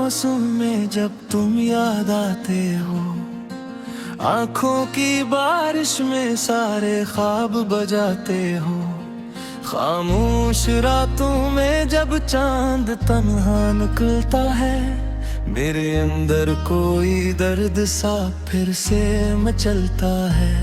मौसम में जब तुम याद आते हो, आंखों की बारिश में सारे ख्वाब बजाते हो। खामोश रातों में जब चांद तन्हा निकलता है, मेरे अंदर कोई दर्द सा फिर से मचलता है।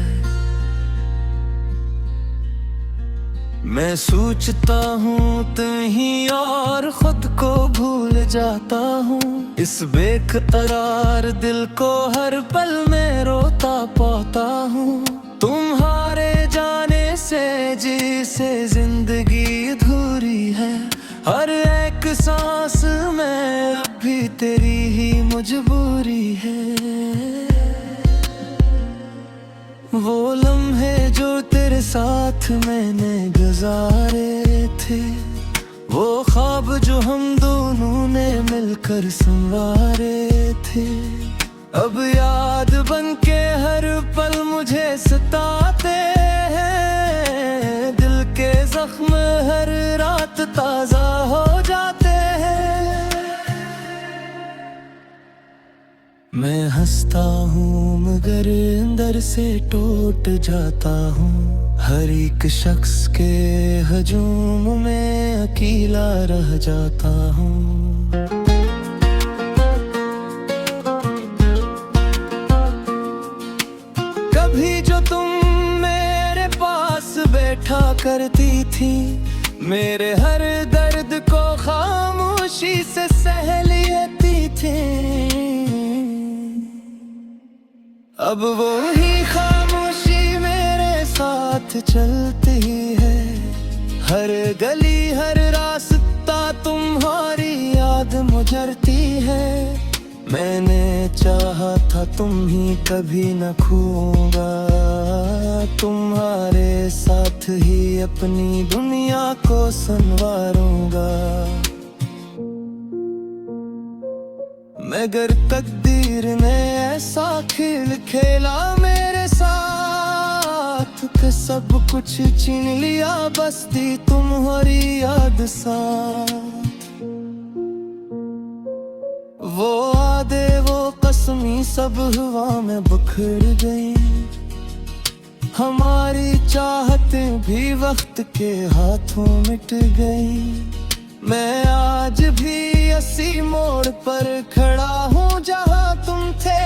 मैं सोचता हूँ तुम ही और खुद को भूल जाता हूँ। इस बेकरार दिल को हर पल में रोता पाता हूँ। तुम्हारे जाने से जिसे जिंदगी अधूरी है, हर एक सांस में अब भी तेरी ही मजबूरी है। वो लम्हे जो तेरे साथ मैंने गुजारे थे, वो ख्वाब जो हम दोनों ने मिलकर संवारे थे, अब याद बन के हर पल मुझे सताते हैं। दिल के जख्म हर रात ताजा हो जाते हैं। मैं हंसता हूँ मगर अंदर से टूट जाता हूँ। हर एक शख्स के हजूम में अकेला रह जाता हूँ। कभी जो तुम मेरे पास बैठा करती थी, मेरे हर दर्द को खामोशी से सह लेती थी। अब वो ही खामोशी मेरे साथ चलती है। हर गली हर रास्ता तुम्हारी याद मुझरती है। मैंने चाहा था तुम ही कभी न खोऊंगा, तुम्हारे साथ ही अपनी दुनिया को संवारूंगा। मगर तकदीर ने ऐसा खेल खेला मेरे साथ कि सब कुछ छीन लिया, बस थी तुम्हारी याद साथ। वो वादे वो कसमी सब हवा में बिखर गई। हमारी चाहतें भी वक्त के हाथों मिट गई। मैं आज भी इसी मोड़ पर खड़ा हूँ जहाँ तुम थे,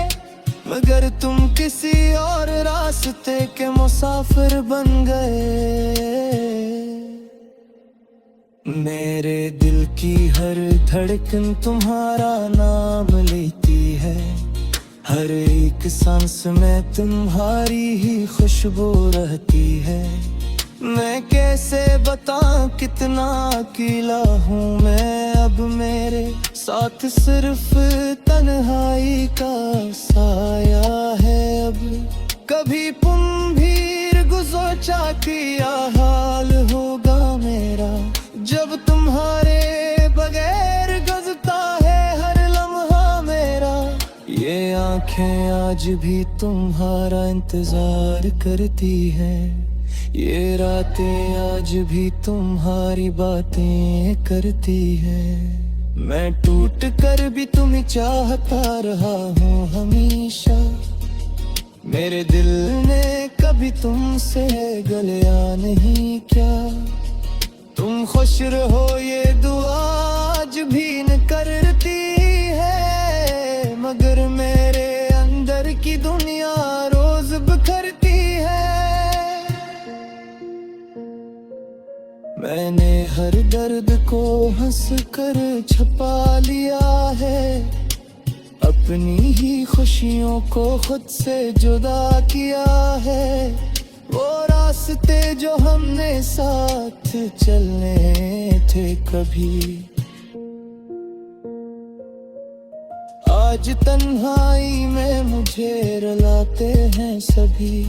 मगर तुम किसी और रास्ते के मुसाफिर बन गए। मेरे दिल की हर धड़कन तुम्हारा नाम लेती है। हर एक सांस में तुम्हारी ही खुशबू रहती है। मैं कैसे बताऊं कितना अकेला हूँ मैं अब, मेरे साथ सिर्फ तन्हाई का साया है अब। कभी तुम भी गुजोचा किया हाल होगा मेरा, जब तुम्हारे बगैर गुजरता है हर लम्हा मेरा। ये आंखें आज भी तुम्हारा इंतजार करती हैं। ये रातें आज भी तुम्हारी बातें करती हैं। मैं टूट कर भी तुम्हें चाहता रहा हूँ हमेशा। मेरे दिल ने कभी तुमसे गलिया नहीं क्या। तुम खुश रहो ये दुआ आज भी न करती है, मगर मेरे अंदर की दुनिया रोज बिखरती है। मैंने हर दर्द को हंस कर छुपा लिया है। अपनी ही खुशियों को खुद से जुदा किया है। वो रास्ते जो हमने साथ चलने थे कभी, आज तन्हाई में मुझे रुलाते हैं सभी।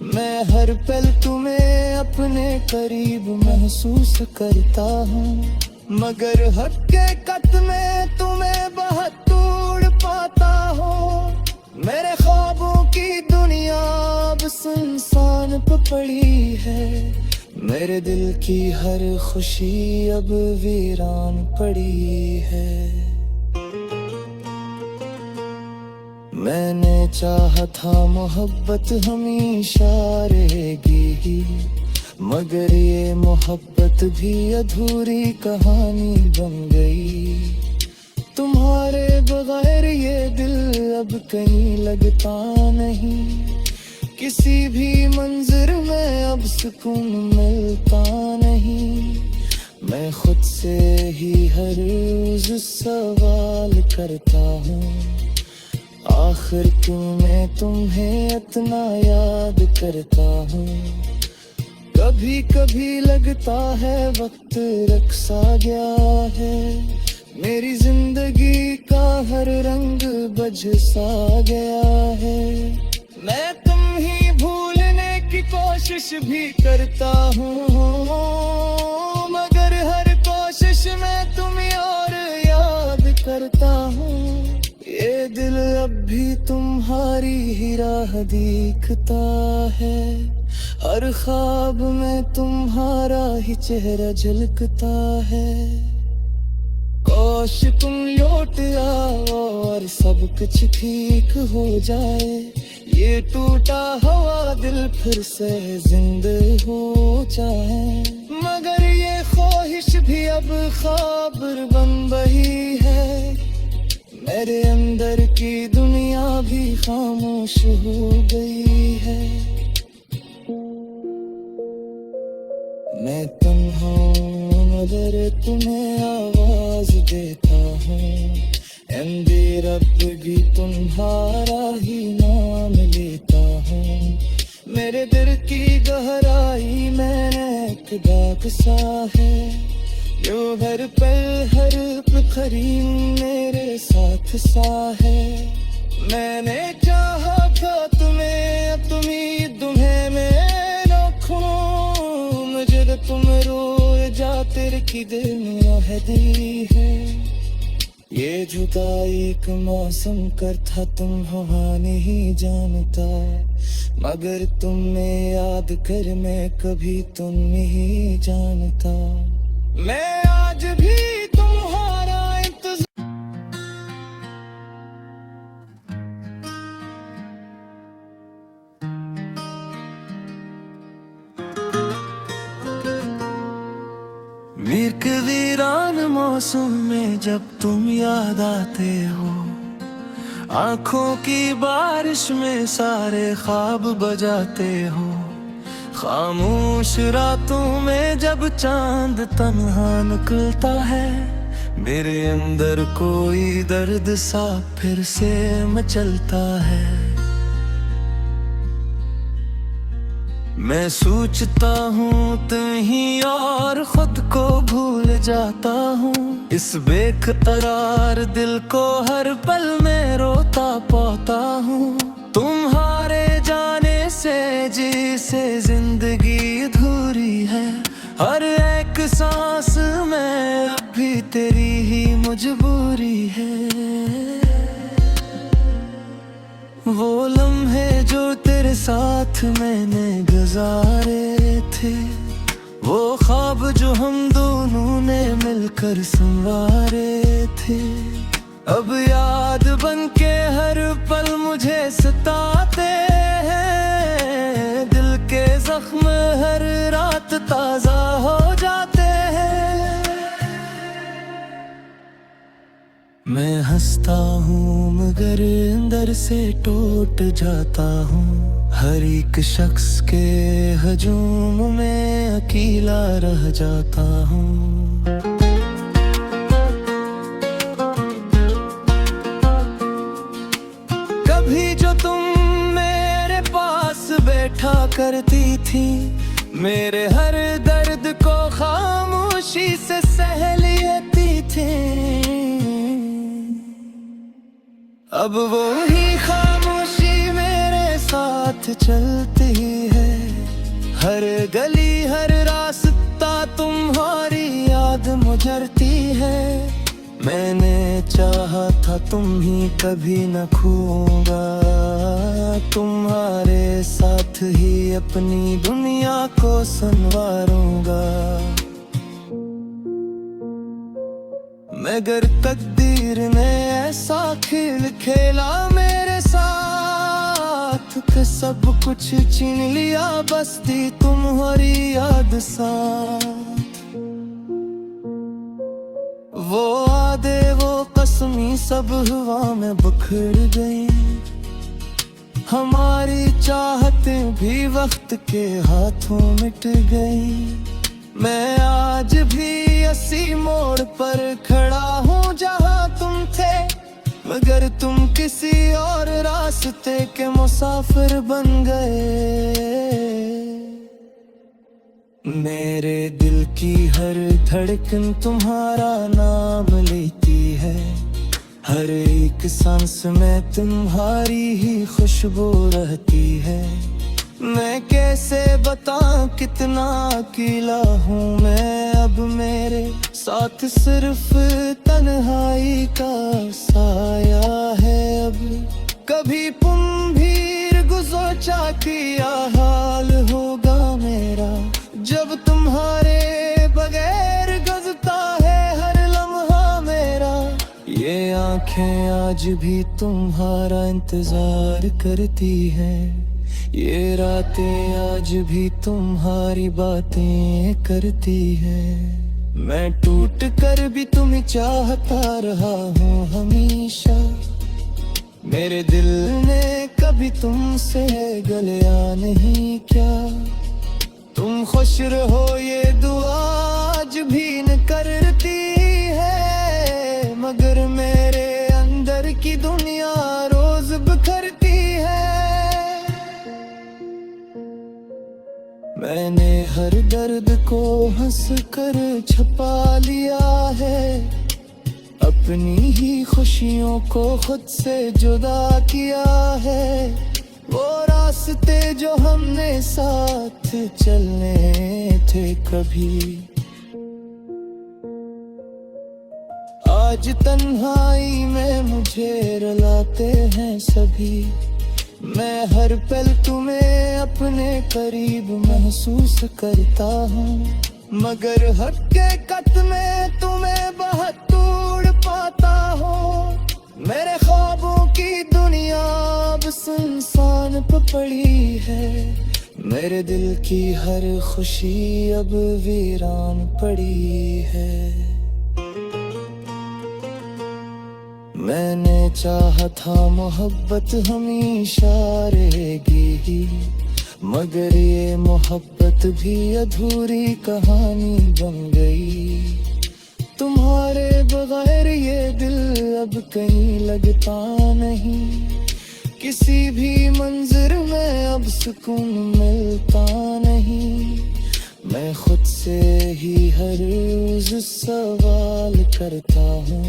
मैं हर पल तुम्हें अपने करीब महसूस करता हूँ, मगर हकीकत में तुम्हें बहुत दूर पाता हूँ। मेरे ख्वाबों की दुनिया अब सुनसान पड़ी है। मेरे दिल की हर खुशी अब वीरान पड़ी है। मैंने चाहा था मोहब्बत हमेशा रहेगी, मगर ये मोहब्बत भी अधूरी कहानी बन गई। तुम्हारे बगैर ये दिल अब कहीं लगता नहीं, किसी भी मंजर में अब सुकून मिलता नहीं। मैं खुद से ही हर रोज सवाल करता हूँ, आखिर क्यों मैं तुम्हें इतना याद करता हूँ। कभी कभी लगता है वक्त रक्सा गया है, मेरी जिंदगी का हर रंग बज सा गया है। मैं तुम ही भूलने की कोशिश भी करता हूँ, मगर हर कोशिश में तुम्हें और याद करता हूँ। ये दिल अब भी तुम्हारी ही राह देखता है, हर ख्वाब में तुम्हारा ही चेहरा झलकता है। काश तुम लौट आओ और सब कुछ ठीक हो जाए, ये टूटा हुआ दिल फिर से जिंदा हो जाए। मगर ये ख्वाहिश भी अब ख्वाब बन गई है, मेरे अंदर की दुनिया भी खामोश हो गई है। मैं तन्हा हूँ मगर तुम्हें आवाज देता हूँ, एंदे रब भी तुम्हारा ही नाम लेता हूँ। मेरे दिल की गहराई में एक दाग सा है, जो हर पल हर पखरी मेरे साथ सा है। मैंने चाहा था तुम्हें, तुम्हें तुम्हें मैं रखूं, मुझे तुम रोए जाते रखी दिल में आहदी है। ये जुदाई एक मौसम कर था, तुम हवा नहीं जानता, मगर तुम्हें याद कर मैं कभी तुम नहीं जानता। मैं आज भी तुम्हारा वीर के वीरान मौसम में जब तुम याद आते हो, आंखों की बारिश में सारे ख्वाब बजाते हो। खामोश रातों में जब चांद तन्हा निकलता है, मेरे अंदर कोई दर्द सा फिर से मचलता है। मैं सोचता हूँ तुम्हीं और खुद को भूल जाता हूँ, इस बेकरार दिल को हर पल में रोता पाता हूँ। तुम्हारे जाने से जी से जिंदगी अधूरी है, हर एक सांस में अब भी तेरी ही मजबूरी है। वो लम्हे जो तेरे साथ मैंने गुजारे थे, वो ख्वाब जो हम दोनों ने मिलकर संवारे थे, अब याद बन के हर पल मुझे सताते हैं। दिल के जख्म हर रात ताजा हो जाते हैं। मैं हंसता हूँ मगर अंदर से टूट जाता हूँ, हर एक शख्स के हजूम में अकेला रह जाता हूँ। कभी जो तुम मेरे पास बैठा करती थी, मेरे हर दर्द को खामोशी से सह लेती थी, अब वो ही खामोशी मेरे साथ चलती है। हर गली हर रास्ता तुम्हारी याद मुझरती है। मैंने चाहा था तुम ही कभी न खोऊंगा, तुम्हारे साथ ही अपनी दुनिया को संवारूंगा। मगर तकदीर ने ऐसा खेल खेला मेरे के सब कुछ छीन लिया, बसती तुम्हारी याद सा। वो आदे वो कसमी सब हवा में बिखर गई, हमारी चाहतें भी वक्त के हाथों मिट गई। मैं आज भी इसी मोड़ पर खड़ा हूँ जहाँ तुम थे, मगर तुम किसी और रास्ते के मुसाफिर बन गए। मेरे दिल की हर धड़कन तुम्हारा नाम लेती है, हर एक सांस में तुम्हारी ही खुशबू रहती है। मैं कैसे बताऊं कितना अकेला हूँ मैं अब, मेरे साथ सिर्फ तन्हाई का साया है अब। कभी तुम भी गुजोचा किया हाल होगा मेरा, जब तुम्हारे बगैर गुजरता है हर लम्हा मेरा। ये आंखें आज भी तुम्हारा इंतजार करती हैं, ये रातें आज भी तुम्हारी बातें करती हैं। मैं टूट कर भी तुम्हें चाहता रहा हूँ हमेशा, मेरे दिल ने कभी तुमसे गलिया नहीं क्या। तुम खुश रहो ये दुआ आज भी न करती है, मगर मेरे अंदर की दुनिया रोज बिखरती है। मैंने हर दर्द को हंस कर छुपा लिया है, अपनी ही खुशियों को खुद से जुदा किया है। वो रास्ते जो हमने साथ चलने थे कभी, आज तन्हाई में मुझे रुलाते हैं सभी। मैं हर पल तुम्हें अपने करीब महसूस करता हूँ, मगर हकीकत में तुम्हें बहुत दूर पाता हूँ। मेरे ख्वाबों की दुनिया अब सुनसान पड़ी है, मेरे दिल की हर खुशी अब वीरान पड़ी है। मैंने चाहा था मोहब्बत हमेशा रहेगी, मगर ये मोहब्बत भी अधूरी कहानी बन गई। तुम्हारे बगैर ये दिल अब कहीं लगता नहीं, किसी भी मंजर में अब सुकून मिलता नहीं। मैं खुद से ही हर रोज सवाल करता हूँ,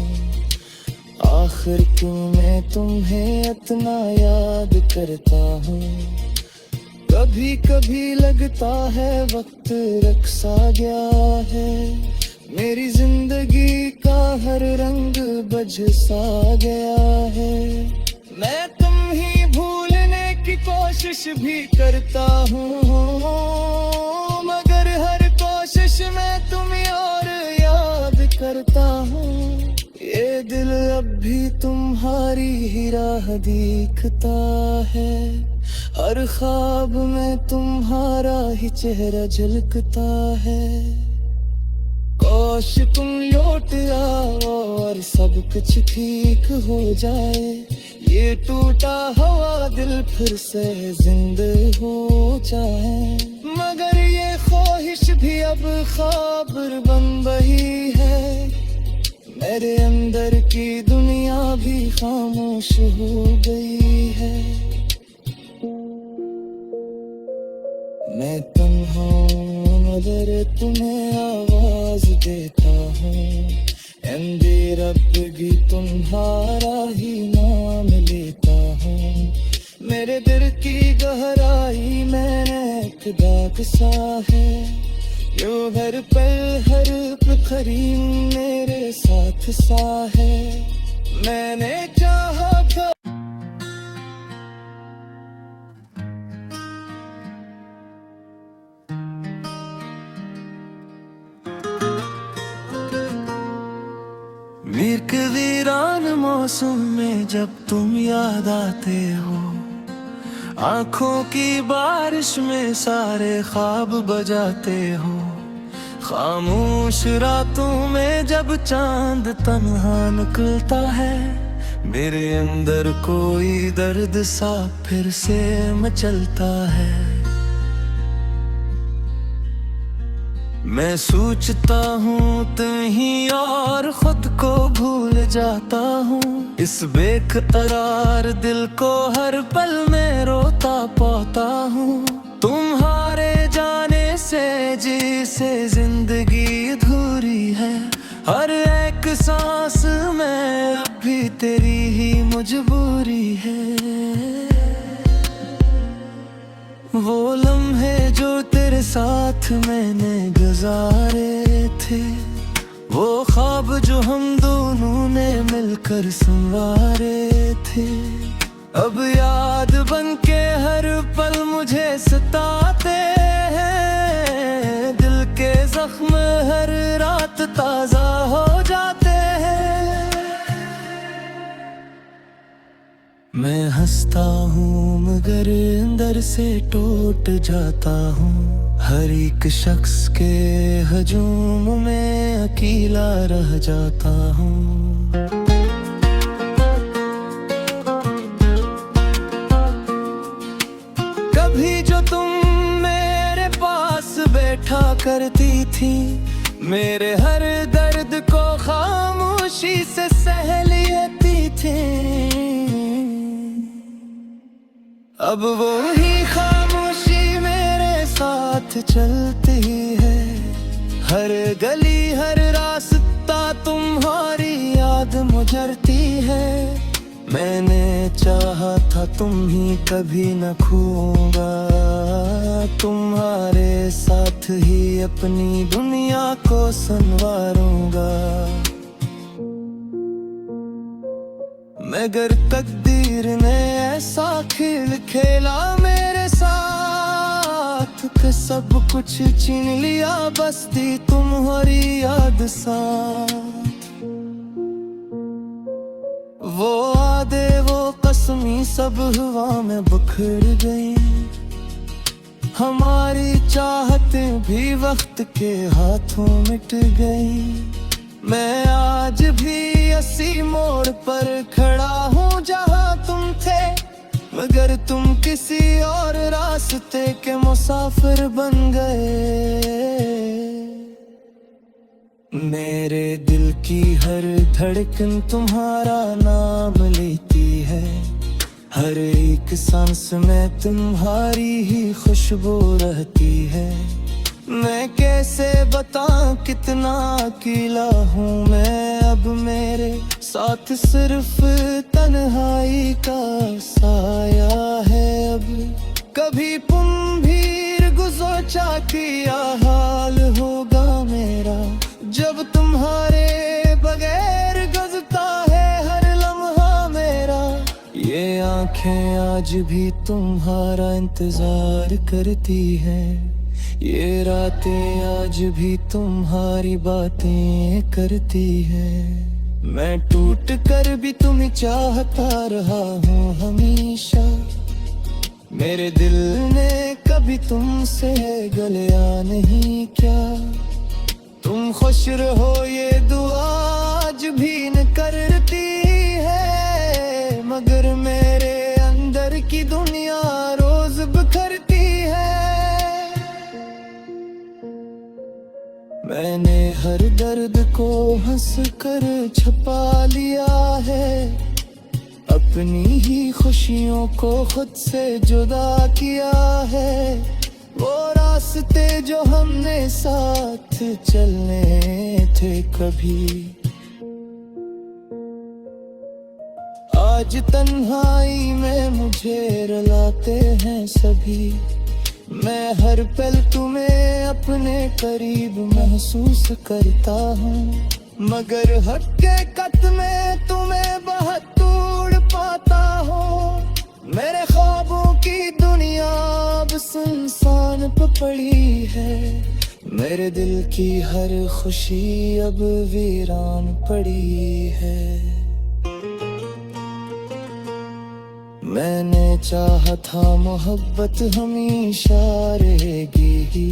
आखिर क्यों मैं तुम्हें इतना याद करता हूँ। कभी कभी लगता है वक्त रखसा गया है, मेरी जिंदगी का हर रंग बझ-सा गया है। मैं तुम ही भूलने की कोशिश भी करता हूँ, मगर हर कोशिश में तुम्हें और याद करता हूँ। ये दिल अब भी तुम्हारी ही राह देखता है, हर ख्वाब में तुम्हारा ही चेहरा झलकता है। काश तुम लौट आओ और सब कुछ ठीक हो जाए, ये टूटा हुआ दिल फिर से जिंदा हो जाए। मगर ये ख्वाहिश भी अब ख्वाब बन रही है, मेरे अंदर की दुनिया भी खामोश हो गई है। मैं तन्हा मगर तुम्हें आवाज देता हूँ, एंदे रब भी तुम्हारा ही नाम लेता हूँ। मेरे दिल की गहराई में एक दाग सा है, यो हर पल हर पथरी मेरे साथ सा है। मैंने चाहा था वीर के वीरान मौसम में जब तुम याद आते हो, आंखों की बारिश में सारे ख्वाब बजाते हो। खामोश रातों में जब चांद तन्हा निकलता है, मेरे अंदर कोई दर्द सा फिर से मचलता है। मैं सोचता हूँ तुही और खुद को भूल जाता हूँ। इस बेकरार दिल को हर पल में रोता पाता हूँ। तुम्हारे जाने से जिसे जिंदगी अधूरी है, हर एक सांस में अब भी तेरी ही मजबूरी है। वो लम्हे जो तेरे साथ मैंने गुजारे थे, वो ख्वाब जो हम दोनों ने मिलकर संवारे थे, अब याद बन के हर पल मुझे सताते हैं। दिल के जख्म हर रात ताजा हो जाते हैं। मैं हंसता हूँ मगर अंदर से टूट जाता हूँ। हर एक शख्स के हजूम में अकेला रह जाता हूँ। कभी जो तुम मेरे पास बैठा करती थी, मेरे हर दर्द को खामोशी से सह लेती थी। अब वो ही खामोशी मेरे साथ चलती है। हर गली हर रास्ता तुम्हारी याद मुझरती है। मैंने चाहा था तुम ही कभी न खोऊंगा, तुम्हारे साथ ही अपनी दुनिया को संवारूंगा। मगर तकदीर ने ऐसा खेल खेला मेरे साथ कि सब कुछ छीन लिया, बस थी तुम्हारी याद साथ। वो आदे वो कसमी सब हवा में बिखर गई। हमारी चाहतें भी वक्त के हाथों मिट गई। मैं आज भी इसी मोड़ पर खड़ा हूँ जहाँ तुम थे, मगर तुम किसी और रास्ते के मुसाफिर बन गए। मेरे दिल की हर धड़कन तुम्हारा नाम लेती है। हर एक सांस में तुम्हारी ही खुशबू रहती है। मैं कैसे बताऊं कितना अकेला हूँ मैं अब, मेरे साथ सिर्फ तन्हाई का साया है अब। कभी तुम भी गुज़ोचा किया हाल होगा मेरा, जब तुम्हारे बगैर गुज़रता है हर लम्हा मेरा। ये आंखें आज भी तुम्हारा इंतजार करती हैं, ये रातें आज भी तुम्हारी बातें करती हैं। मैं टूट कर भी तुम्हें चाहता रहा हूँ हमेशा। मेरे दिल ने कभी तुमसे गलिया नहीं क्या। तुम खुश रहो ये दुआ आज भी न करती है, मगर मेरे अंदर की दुनिया रोज बिखरती है। मैंने हर दर्द को हंस कर छुपा लिया है, अपनी ही खुशियों को खुद से जुदा किया है। वो रास्ते जो हमने साथ चलने थे कभी, आज तन्हाई में मुझे रुलाते हैं सभी। मैं हर पल तुम्हें अपने करीब महसूस करता हूँ, मगर हकीकत में तुम्हें बहुत दूर पाता हूँ। मेरे ख्वाबों की दुनिया अब सुनसान पड़ी है, मेरे दिल की हर खुशी अब वीरान पड़ी है। मैंने चाहा था मोहब्बत हमेशा रहेगी,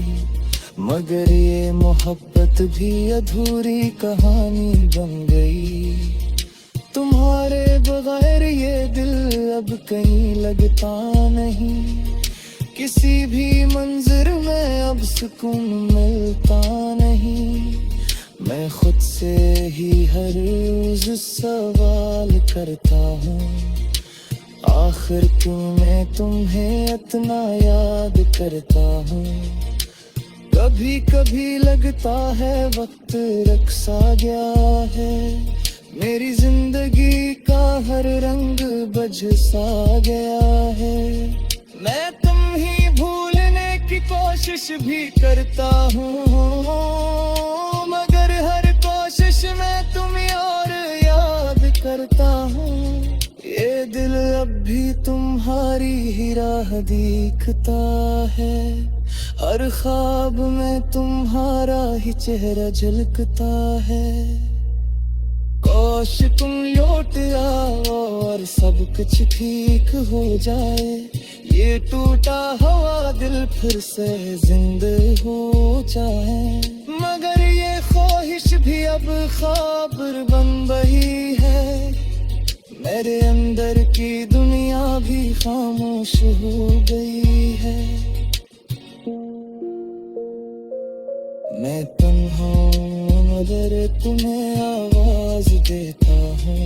मगर ये मोहब्बत भी अधूरी कहानी बन गई। तुम्हारे बगैर ये दिल अब कहीं लगता नहीं, किसी भी मंजर में अब सुकून मिलता नहीं। मैं खुद से ही हर रोज सवाल करता हूँ, आखिर क्यों मैं तुम्हें इतना याद करता हूँ। कभी कभी लगता है वक्त रख सा गया है, मेरी जिंदगी का हर रंग बज सा गया है। मैं तुम ही भूलने की कोशिश भी करता हूँ, मगर हर कोशिश में तुम्हें और याद करता हूँ। ये दिल अब भी तुम्हारी ही राह दिखता है, हर ख्वाब में तुम्हारा ही चेहरा झलकता है। काश तुम लौट आओ और सब कुछ ठीक हो जाए, ये टूटा हुआ दिल फिर से जिंदा हो जाए। मगर ये ख्वाहिश भी अब ख्वाब बन रही है, मेरे अंदर की दुनिया भी खामोश हो गई है। मैं तन्हा हूँ मगर तुम्हें आवाज देता हूँ।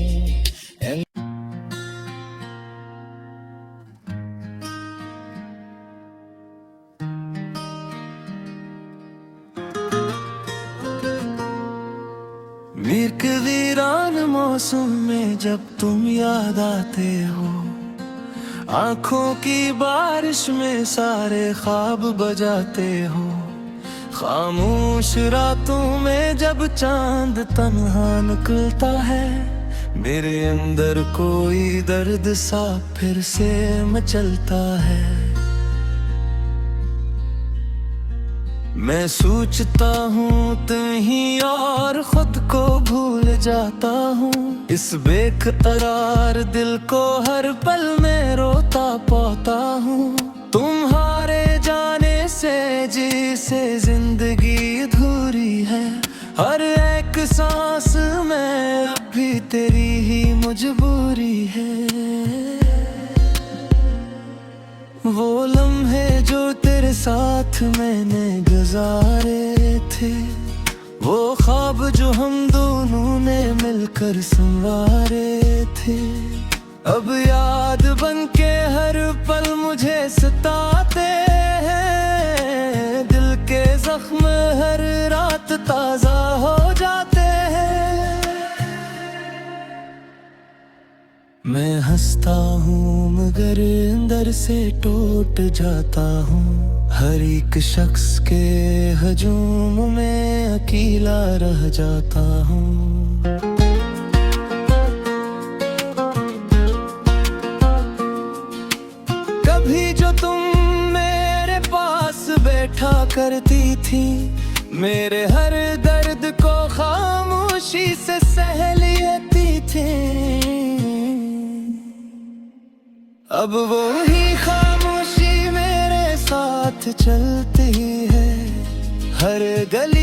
वीर के वीरान मौसम में जब तुम याद आते हो, आंखों की बारिश में सारे ख्वाब बजाते हो। खामोश रातों में जब चांद तन्हा निकलता है, मेरे अंदर कोई दर्द सा फिर से मचलता है। मैं सोचता हूँ तुम्हीं और खुद को भूल जाता हूँ, इस बेकरार दिल को हर पल में रोता पाता हूँ। तुम्हारे जाने से जिसे जिंदगी अधूरी है, हर एक सांस में अब भी तेरी ही मजबूरी है। वो लम्हे जो तेरे साथ मैंने गुजारे थे, वो ख्वाब जो हम दोनों ने मिलकर संवारे थे, अब याद बन के हर पल मुझे सताते हैं। दिल के जख्म हर रात ताजा हो जाते हैं। मैं हंसता हूँ मगर अंदर से टूट जाता हूँ, हर एक शख्स के हजूम में अकेला रह जाता हूँ। कभी जो तुम मेरे पास बैठा करती थी, मेरे हर दर्द को खामोशी से सह लेती थी, अब वो ही खामोशी मेरे साथ चलती है। हर गली